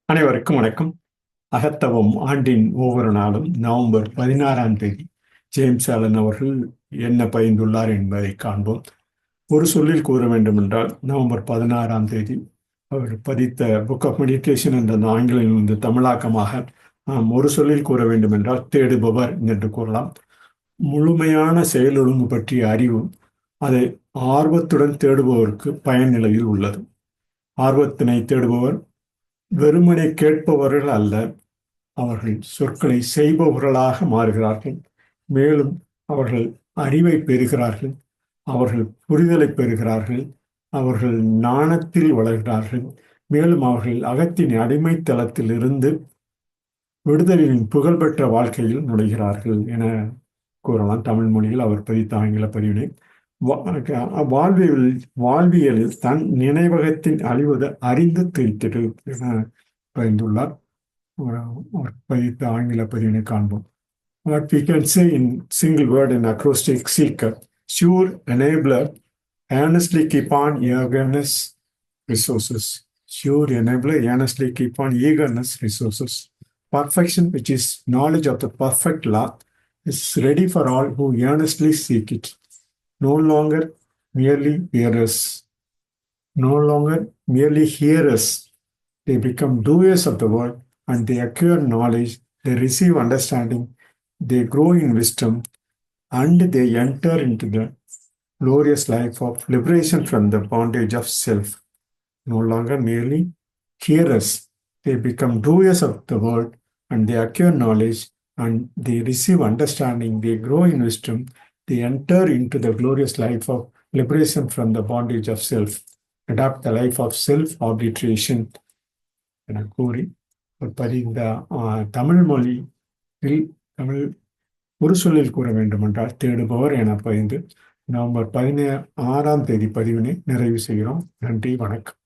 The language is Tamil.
அனைவருக்கும் வணக்கம். அகத்தவம் ஆண்டின் ஒவ்வொரு நாளும் நவம்பர் 16ஆம் தேதி ஜேம்ஸ் ஆலன் அவர்கள் என்ன பகிர்ந்துள்ளார் என்பதை காண்போம். ஒரு சொல்லில் கூற வேண்டுமென்றால் நவம்பர் 16ஆம் தேதி அவர் பதித்த புக் ஆஃப் மெடிடேஷன் என்ற அந்த ஆங்கிலிலிருந்து தமிழாக்கமாக நாம் ஒரு சொல்லில் கூற வேண்டுமென்றால் தேடுபவர் என்று கூறலாம். முழுமையான செயல் ஒழுங்கு பற்றிய அறிவு அதை ஆர்வத்துடன் தேடுபவருக்கு பயன் நிலையில் உள்ளது. ஆர்வத்தினை தேடுபவர் வெறுமனே கேட்பவர்கள் அல்ல, அவர்கள் சொற்களை செய்பவர்களாக மாறுகிறார்கள். மேலும் அவர்கள் அறிவை பெறுகிறார்கள், அவர்கள் புரிதலை பெறுகிறார்கள், அவர்கள் ஞானத்தில் வளர்கிறார்கள். மேலும் அவர்கள் அகத்தின் அடிமைத்தளத்தில் இருந்து விடுதலையின் புகழ்பெற்ற வாழ்க்கையில் நுழைகிறார்கள் என கூறலாம். தமிழ் மொழியில் அவர் பதித்த ஆங்கில பதிவினை வாழ்வியல் வாழ்வியலில் தன் நினைவகத்தின் அழிவதை அறிந்து தெரித்திடு என பயந்துள்ளார். அவர் பதித்த ஆங்கில பதிவினை காண்போம். What we can say in single word in acrostic seeker, sure enabler, earnestly keep on eagerness resources. Sure enabler, earnestly keep on eagerness resources. Perfection, which is knowledge of the perfect law, is ready for all who earnestly seek it. No longer merely hearers, no longer merely hearers. They become doers of the word and they acquire knowledge, they receive understanding, they grow in wisdom, and they enter into the glorious life of liberation from the bondage of self. No longer merely hearers, they become doers of the word and they acquire knowledge and they receive understanding, they grow in wisdom, they enter into the glorious life of liberation from the bondage of self, adopt the life of self-arbitration என கூறி பதிந்த தமிழ் மொழியில் தமிழ் ஒரு சொல்லில் கூற வேண்டுமென்றால் தேடுபவர் என பதிந்து நவம்பர் 16ஆம் தேதி பதிவினை நிறைவு செய்கிறோம். நன்றி, வணக்கம்.